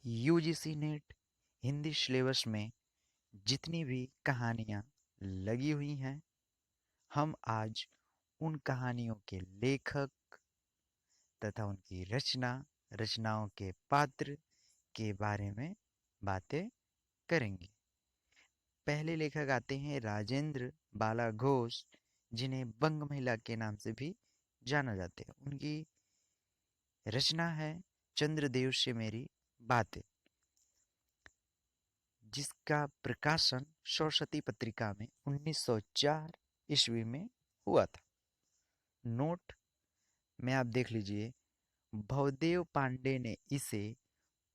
UGC net Hindi syllabus में जितनी भी कहानियाँ लगी हुई हैं, हम आज उन कहानियों के लेखक तथा उनकी रचनाओं के पात्र के बारे में बातें करेंगे। पहले लेखक आते हैं राजेंद्र बाला घोष, जिन्हें बंग महिला के नाम से भी जाना जाते हैं। उनकी रचना है चंद्रदेव से मेरी बातें, जिसका प्रकाशन सरस्वती पत्रिका में 1904 ईस्वी में हुआ था। नोट में आप देख लीजिए, भवदेव पांडे ने इसे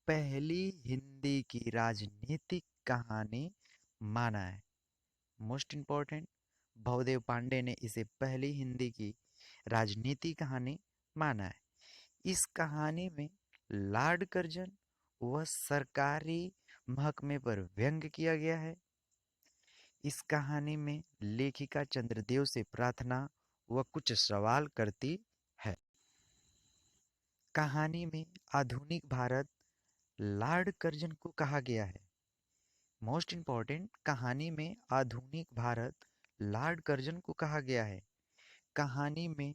पहली हिंदी की राजनीतिक कहानी माना है। मोस्ट इंपॉर्टेंट, भवदेव पांडे ने इसे पहली हिंदी की राजनीति कहानी माना है। इस कहानी में लॉर्ड कर्जन व सरकारी महकमे पर व्यंग किया गया है। इस कहानी में लेखिका चंद्रदेव से प्रार्थना व कुछ सवाल करती है। कहानी में आधुनिक भारत लॉर्ड कर्जन को कहा गया है। मोस्ट इंपॉर्टेंट, कहानी में आधुनिक भारत लॉर्ड कर्जन को कहा गया है। कहानी में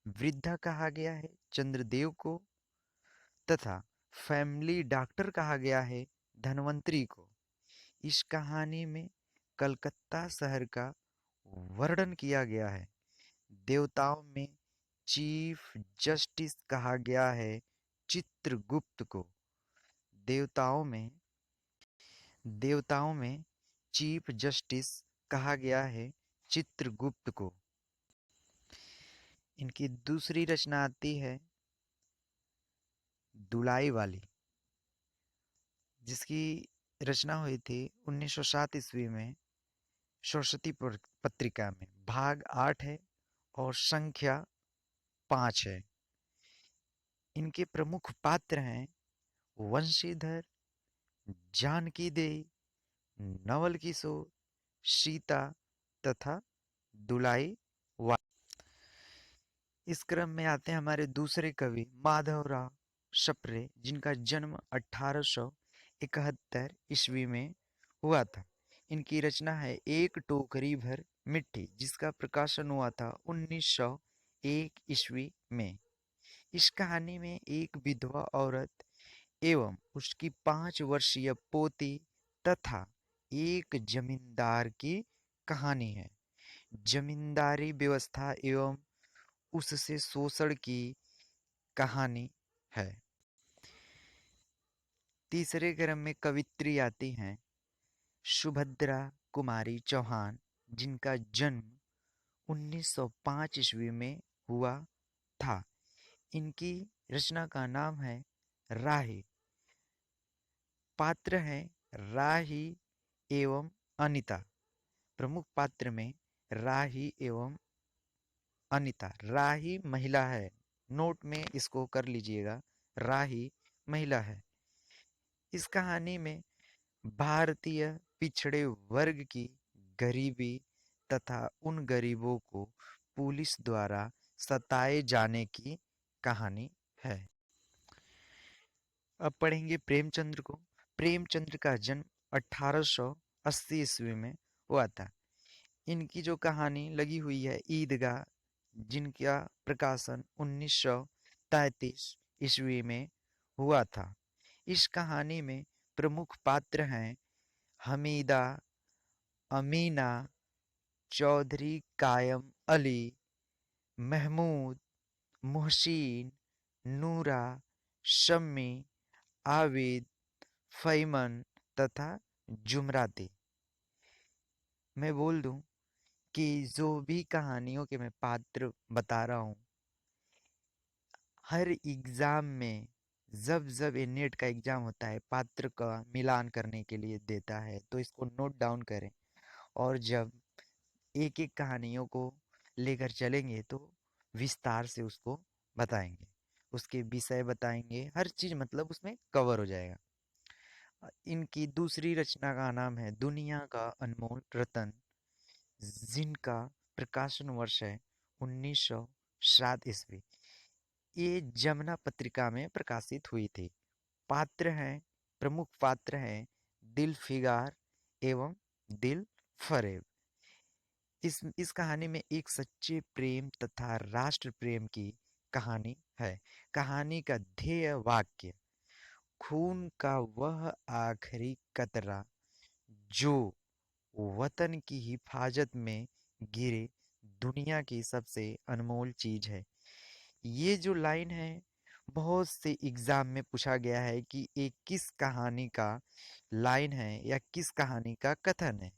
वृद्धा कहा गया है चंद्रदेव को, तथा फैमिली डॉक्टर कहा गया है धनवंतरी को। इस कहानी में कलकत्ता शहर का वर्णन किया गया है। देवताओं में चीफ जस्टिस कहा गया है चित्रगुप्त को। देवताओं में देवताओं में चीफ जस्टिस कहा गया है चित्रगुप्त को। इनकी दूसरी रचना आती है दुलाई वाली, जिसकी रचना हुई थी 1907 ईस्वी में सरस्वती पत्रिका में। भाग 8 है और संख्या 5 है। इनके प्रमुख पात्र हैं वंशीधर, जानकी देई, नवल किशोर, सीता तथा दुलाई वाली। इस क्रम में आते हैं हमारे दूसरे कवि माधवराव सप्रे, जिनका जन्म 1871 ईस्वी में हुआ था। इनकी रचना है एक टोकरी भर मिट्टी, जिसका प्रकाशन हुआ था 1901 ईस्वी में। इस कहानी में एक विधवा औरत एवं उसकी 5 वर्षीय पोती तथा एक जमींदार की कहानी है। जमींदारी व्यवस्था एवं उससे शोषण की कहानी है। तीसरे क्रम में कवित्री आती हैं सुभद्रा कुमारी चौहान, जिनका जन्म 1905 ईस्वी में हुआ था। इनकी रचना का नाम है राही। पात्र हैं राही एवं अनिता। प्रमुख पात्र में राही एवं अनिता। राही महिला है, नोट में इसको कर लीजिएगा, राही महिला है। इस कहानी में भारतीय पिछड़े वर्ग की गरीबी तथा उन गरीबों को पुलिस द्वारा सताए जाने की कहानी है। अब पढ़ेंगे प्रेमचंद्र को। प्रेमचंद्र का जन्म 1880 ईस्वी में हुआ था। इनकी जो कहानी लगी हुई है ईदगाह, जिनका प्रकाशन 1933 ईस्वी में हुआ था। इस कहानी में प्रमुख पात्र हैं हमीदा, अमीना, चौधरी कायम अली, महमूद, मुहसिन, नूरा, शम्मी, आबिद, फैमन तथा जुमराती। मैं बोल दूं कि जो भी कहानियों के मैं पात्र बता रहा हूँ, हर एग्जाम में जब जब ये नेट का एग्जाम होता है, पात्र का मिलान करने के लिए देता है, तो इसको नोट डाउन करें। और जब एक एक कहानियों को लेकर चलेंगे तो विस्तार से उसको बताएंगे, उसके विषय बताएंगे, हर चीज मतलब उसमें कवर हो जाएगा। इनकी दूसरी रचना का नाम है दुनिया का अनमोल रतन, जिनका प्रकाशन वर्ष है 1907 ईस्वी। ये जमुना पत्रिका में प्रकाशित हुई थी। पात्र हैं प्रमुख पात्र हैं दिल फिगार एवं दिल फरेब। इस कहानी में एक सच्चे प्रेम तथा राष्ट्र प्रेम की कहानी है। कहानी का ध्येय वाक्य, खून का वह आखिरी कतरा जो वतन की हिफाजत में गिरे दुनिया की सबसे अनमोल चीज है। ये जो लाइन है बहुत से एग्जाम में पूछा गया है कि ये किस कहानी का लाइन है या किस कहानी का कथन है।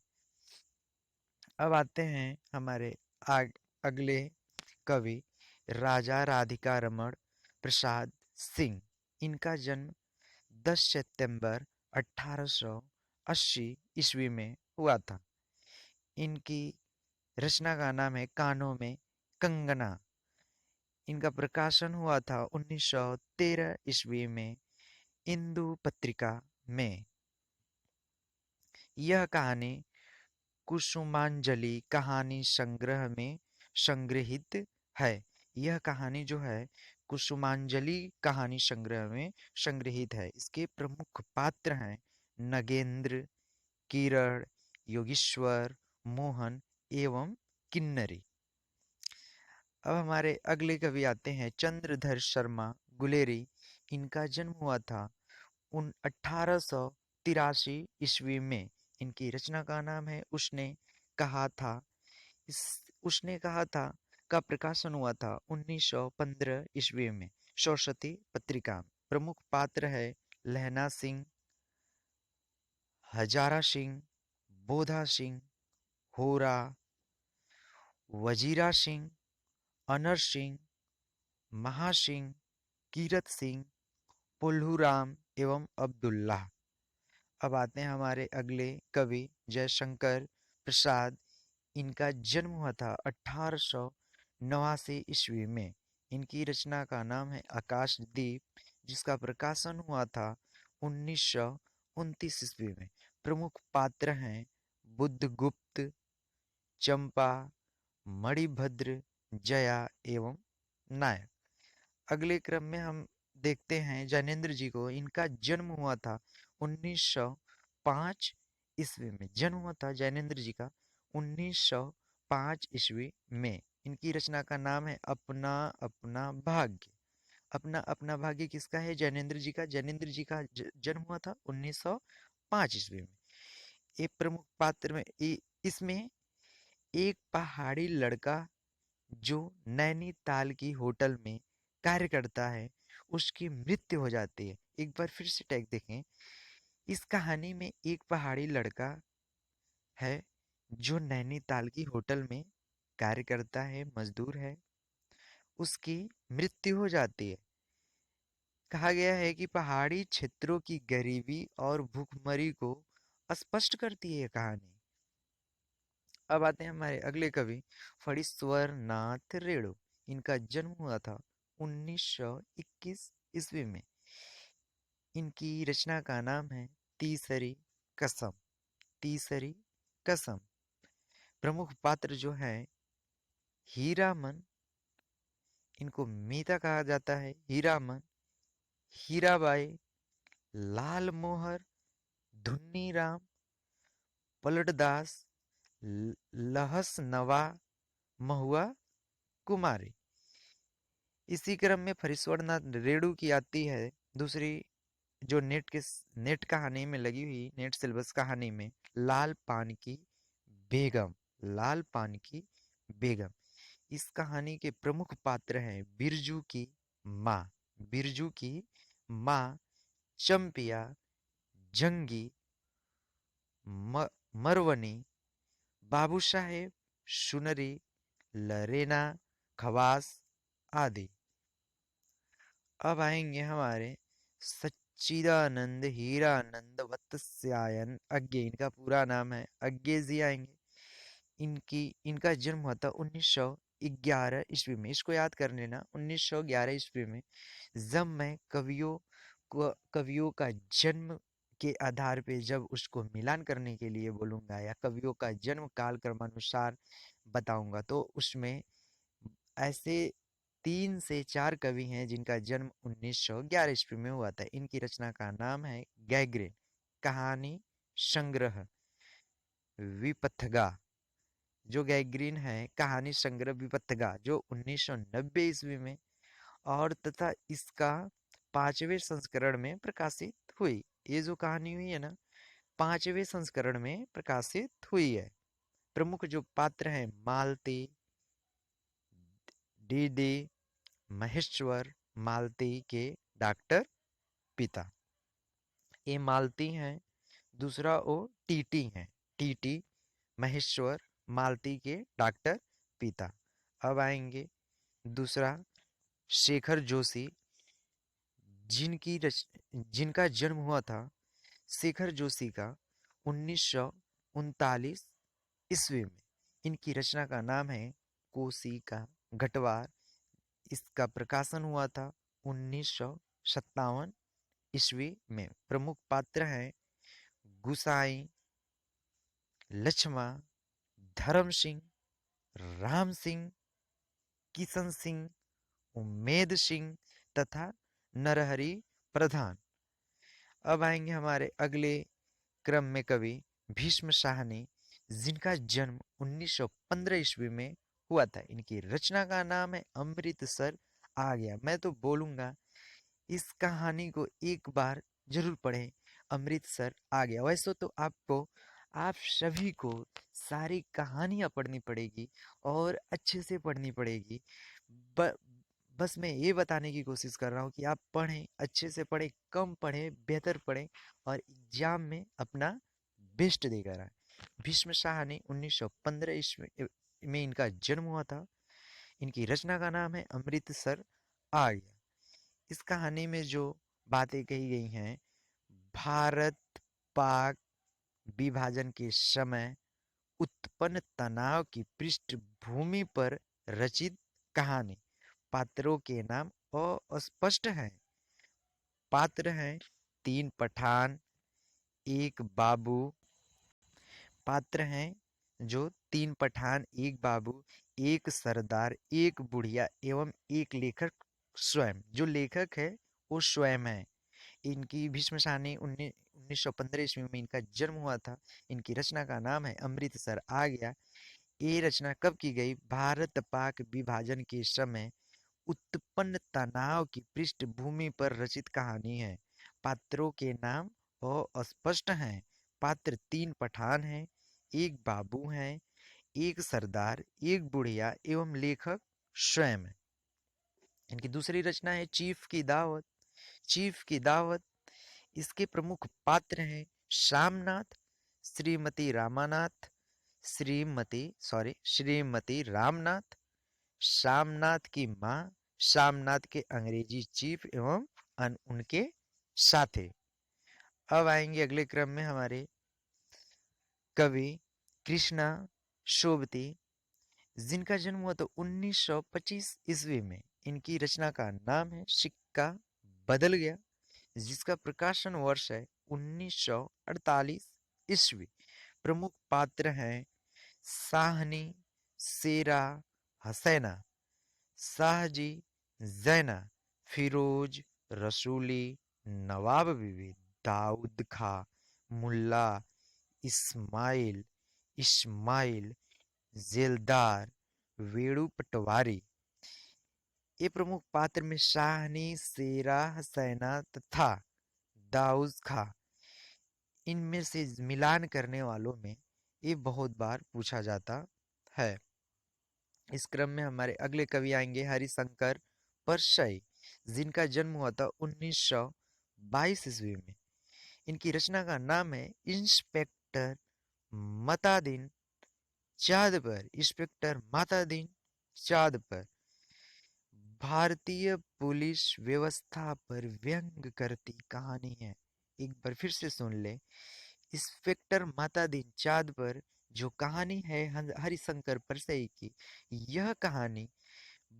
अब आते हैं हमारे अगले कवि राजा राधिका रमण प्रसाद सिंह। इनका जन्म 10 सितंबर 1880 ईस्वी में हुआ था। इनकी रचना का नाम है कानों में कंगना। इनका प्रकाशन हुआ था 1913 ईस्वी में इंदु पत्रिका में। यह कहानी कुसुमांजलि कहानी संग्रह में संग्रहित है। यह कहानी जो है कुसुमांजलि कहानी संग्रह में संग्रहित है। इसके प्रमुख पात्र हैं नगेंद्र, किरण, योगेश्वर, मोहन एवं किन्नरी। अब हमारे अगले कवि आते हैं चंद्रधर शर्मा गुलेरी। इनका जन्म हुआ था 1883 ईस्वी में। इनकी रचना का नाम है उसने कहा था। इस उसने कहा था का प्रकाशन हुआ था 1915 ईस्वी में सरस्वती पत्रिका में। प्रमुख पात्र है लहना सिंह, हजारा सिंह, बोधा सिंह, होरा, वजीरा सिंह, अनर सिंह, महासिंह, कीरत सिंह, पुल्लूराम एवं अब्दुल्लाह। अब आते हैं हमारे अगले कवि जयशंकर प्रसाद। इनका जन्म हुआ था 1889 ईस्वी में। इनकी रचना का नाम है आकाशदीप, जिसका प्रकाशन हुआ था 1929 ईस्वी में। प्रमुख पात्र हैं बुद्धगुप्त, चंपा, मणिभद्र, जया एवं नायक। अगले क्रम में हम देखते हैं ज्ञानेंद्र जी को। इनका जन्म हुआ था 1905 ईस्वी में। जन्म हुआ था ज्ञानेंद्र जी का 1905 ईस्वी में। इनकी रचना का नाम है अपना अपना भाग्य। अपना अपना भाग्य किसका है? ज्ञानेंद्र जी का। ज्ञानेंद्र जी का जन्म हुआ था 1905 ईस्वी में। ये प्रमुख पात्र में इसमें एक पहाड़ी लड़का जो नैनीताल की होटल में कार्य करता है, उसकी मृत्यु हो जाती है। एक बार फिर से टैग देखें। इस कहानी में एक पहाड़ी लड़का है जो नैनीताल की होटल में कार्य करता है, मजदूर है। उसकी मृत्यु हो जाती है। कहा गया है कि पहाड़ी क्षेत्रों की गरीबी और भूखमरी को स्पष्ट करती है ये कहानी। अब आते हैं हमारे अगले कवि फणीश्वर नाथ रेणु। इनका जन्म हुआ था 1921 ईस्वी में। इनकी रचना का नाम है तीसरी कसम। तीसरी कसम। प्रमुख पात्र जो है हीरामन, इनको मीता कहा जाता है। हीरामन, हीराबाई, लाल मोहर, धुन्नी राम, पलटदास, लहस नवा, महुआ कुमारी। इसी क्रम में फरीश्वरनाथ रेणु की आती है दूसरी, जो नेट कहानी में लगी हुई, नेट सिलेबस कहानी में, लाल पान की बेगम। लाल पान की बेगम। इस कहानी के प्रमुख पात्र हैं बिरजू की माँ। बिरजू की माँ चंपिया, जंगी, मरवनी, बाबू साहेब, सुनरी, लरेना, खवास आदि। अब आएंगे हमारे सच्चिदानंद हीरानंद वत्स्यायन अज्ञे। इनका पूरा नाम है अज्ञे जी आएंगे। इनका जन्म हुआ था 1911 ईस्वी में। इसको याद कर लेना, 1911 ईस्वी में। जब मैं कवियों का जन्म के आधार पे जब उसको मिलान करने के लिए बोलूंगा या कवियों का जन्म काल क्रमानुसार बताऊंगा, तो उसमें ऐसे 3 से 4 कवि हैं जिनका जन्म 1911 ईस्वी में हुआ था। इनकी रचना का नाम है गैग्रेन कहानी संग्रह विपथगा। जो गैग्रीन है कहानी संग्रह विपथगा जो 1990 ईस्वी में और तथा इसका 5वें संस्करण में प्रकाशित हुई। ये जो कहानी हुई है ना 5वें संस्करण में प्रकाशित हुई है। प्रमुख जो पात्र हैं मालती डीडी महेश्वर मालती के डॉक्टर पिता ये मालती हैं। दूसरा वो टीटी हैं टीटी महेश्वर मालती के डॉक्टर पिता। अब आएंगे दूसरा शेखर जोशी जिनका जन्म हुआ था शेखर जोशी का 1939 ईस्वी में। इनकी रचना का नाम है कोशिका घटवार। इसका प्रकाशन हुआ था 1957 ईस्वी में। प्रमुख पात्र हैं गुसाई लक्ष्मा धर्म सिंह राम सिंह किशन सिंह उम्मेद सिंह तथा नरहरि प्रधान। अब आएंगे हमारे अगले क्रम में कवि भीष्म साहनी जिनका जन्म 1915 ईस्वी में हुआ था। इनकी रचना का नाम है अमृतसर आ गया। मैं तो बोलूंगा इस कहानी को एक बार जरूर पढ़ें। अमृतसर आ गया। वैसे तो आप सभी को सारी कहानियां पढ़नी पड़ेगी और अच्छे से पढ़नी पड़ेगी। ब, बस मैं ये बताने की कोशिश कर रहा हूँ कि आप पढ़ें अच्छे से पढ़ें कम पढ़ें बेहतर पढ़ें और एग्जाम में अपना बेस्ट देकर आए। भीष्म साहनी 1915 ईस्वी में इनका जन्म हुआ था। इनकी रचना का नाम है अमृतसर आ गया। इस कहानी में जो बातें कही गई हैं भारत पाक विभाजन के समय उत्पन्न तनाव की पृष्ठभूमि पर रचित कहानी। पात्रों के नाम अस्पष्ट हैं। पात्र हैं 3 पठान 1 बाबू। पात्र हैं जो 3 पठान 1 बाबू 1 सरदार 1 बुढ़िया एवं 1 लेखक स्वयं। जो लेखक है वो स्वयं है। इनकी भीष्म साहनी 1915 ईस्वी में इनका जन्म हुआ था। इनकी रचना का नाम है अमृतसर आ गया। ये रचना कब की गई? भारत पाक विभाजन के समय उत्पन्न तनाव की पृष्ठभूमि पर रचित कहानी है। पात्रों के नाम अस्पष्ट हैं। पात्र 3 पठान हैं 1 बाबू हैं 1 सरदार 1 बुढ़िया एवं लेखक स्वयं है। इनकी दूसरी रचना है चीफ की दावत। चीफ की दावत इसके प्रमुख पात्र हैं श्यामनाथ श्रीमती रामानाथ श्रीमती रामनाथ श्यामनाथ की माँ श्यामनाथ के अंग्रेजी चीफ एवं उनके साथी। अब आएंगे अगले क्रम में हमारे कवि कृष्णा शोभती जिनका जन्म हुआ तो 1925 ईस्वी में। इनकी रचना का नाम है सिक्का बदल गया जिसका प्रकाशन वर्ष है 1948 ईस्वी। प्रमुख पात्र हैं साहनी शेरा हसैना शाहजी जैना फिरोज रसूली नवाब बीबी दाऊद खा मुल्ला इस्माइल इस्माइल जेलदार वेणु पटवारी। ये प्रमुख पात्र में शाहनी शेरा हसैना तथा दाऊद खा। इनमें से मिलान करने वालों में ये बहुत बार पूछा जाता है। इस क्रम में हमारे अगले कवि आएंगे हरिशंकर परशई जिनका जन्म हुआ था 1922 ईस्वी में। इनकी रचना का नाम है इंस्पेक्टर मतादीन चाँद पर। इंस्पेक्टर मतादीन चाँद पर भारतीय पुलिस व्यवस्था पर व्यंग करती कहानी है। एक बार फिर से सुन ले। इंस्पेक्टर मतादीन चाँद पर जो कहानी है हरिशंकर परसई की। यह कहानी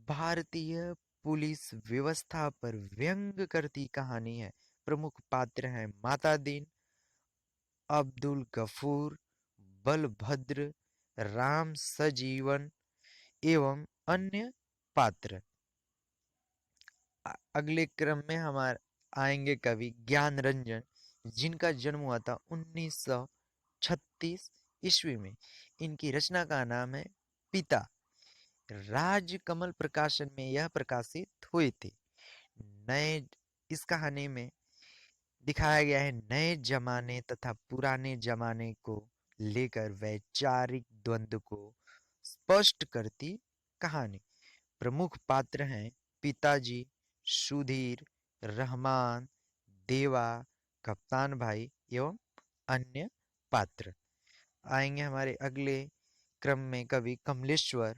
भारतीय पुलिस व्यवस्था पर व्यंग करती कहानी है। प्रमुख पात्र हैं मातादीन अब्दुल गफूर बलभद्र राम सजीवन एवं अन्य पात्र। अगले क्रम में हमारे आएंगे कवि ज्ञान रंजन, जिनका जन्म हुआ था 1936 ईस्वी में। इनकी रचना का नाम है पिता। राजकमल प्रकाशन में यह प्रकाशित हुई थी। नए इस कहानी में दिखाया गया है नए जमाने तथा पुराने जमाने को लेकर वैचारिक द्वंद्व को स्पष्ट करती कहानी। प्रमुख पात्र हैं पिताजी, सुधीर, रहमान, देवा, कप्तान भाई एवं अन्य पात्र। आएंगे हमारे अगले क्रम में कवि कमलेश्वर,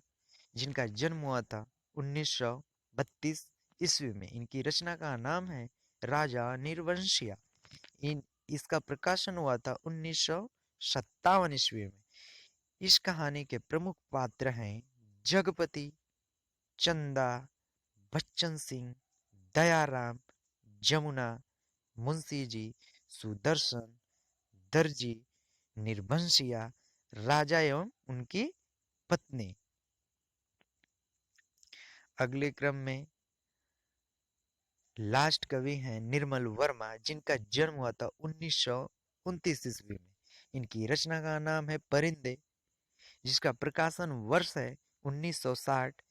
जिनका जन्म हुआ था 1932 ईस्वी में। इनकी रचना का नाम है राजा निर्वंशिया। इन इसका प्रकाशन हुआ था 1957 ईस्वी में। इस कहानी के प्रमुख पात्र हैं जगपति, चंदा, बच्चन सिंह, दयाराम, जमुना, मुंशी जी, सुदर्शन, दर्जी, निर्बंशिया, राजा एवं उनकी पत्नी। अगले क्रम में लास्ट कवि हैं निर्मल वर्मा, जिनका जन्म हुआ था 1929 ईस्वी में। इनकी रचना का नाम है परिंदे, जिसका प्रकाशन वर्ष है 1960।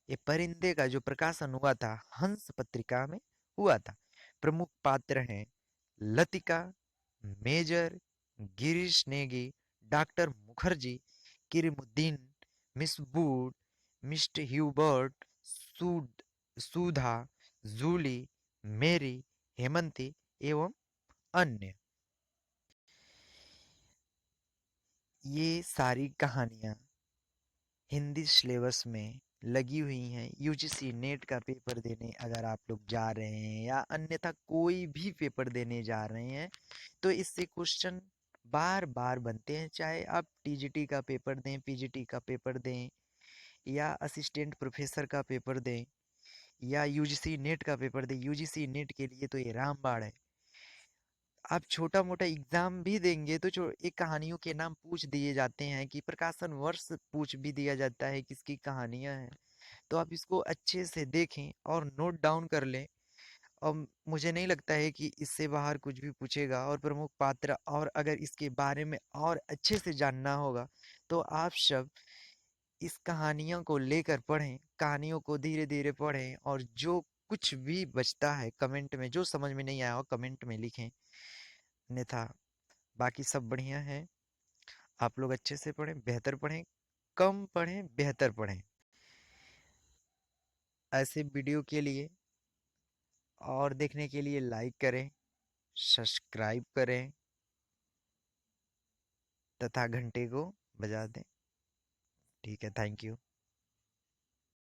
ये परिंदे का जो प्रकाशन हुआ था हंस पत्रिका में हुआ था। प्रमुख पात्र हैं Latika, major, Girish Negi, doctor Mukherjee, Karimuddin, miss Wood, mister Hubert, Sudha, Julie, Mary, Hemanti एवं अन्य। ये सारी कहानियां हिंदी सिलेबस में लगी हुई हैं। यूजीसी नेट का पेपर देने अगर आप लोग जा रहे हैं या अन्यथा कोई भी पेपर देने जा रहे हैं तो इससे क्वेश्चन बार बार बनते हैं। चाहे आप टीजीटी का पेपर दें, पीजीटी का पेपर दें या असिस्टेंट प्रोफेसर का पेपर दें या यूजीसी नेट का पेपर दें। यूजीसी नेट के लिए तो ये रामबाण है। आप छोटा मोटा एग्जाम भी देंगे तो एक कहानियों के नाम पूछ दिए जाते हैं कि प्रकाशन वर्ष पूछ भी दिया जाता है किसकी कहानियां हैं। तो आप इसको अच्छे से देखें और नोट डाउन कर लें। और मुझे नहीं लगता है कि इससे बाहर कुछ भी पूछेगा। और प्रमुख पात्र और अगर इसके बारे में और अच्छे से जानना होगा तो आप सब इस कहानियों को लेकर पढ़ें, कहानियों को धीरे धीरे पढ़ें और जो कुछ भी बचता है कमेंट में, जो समझ में नहीं आया हो कमेंट में लिखें। अन्यथा बाकी सब बढ़िया है। आप लोग अच्छे से पढ़ें, बेहतर पढ़ें, कम पढ़ें, बेहतर पढ़ें। ऐसे वीडियो के लिए और देखने के लिए लाइक करें, सब्सक्राइब करें तथा घंटे को बजा दें। ठीक है, थैंक यू।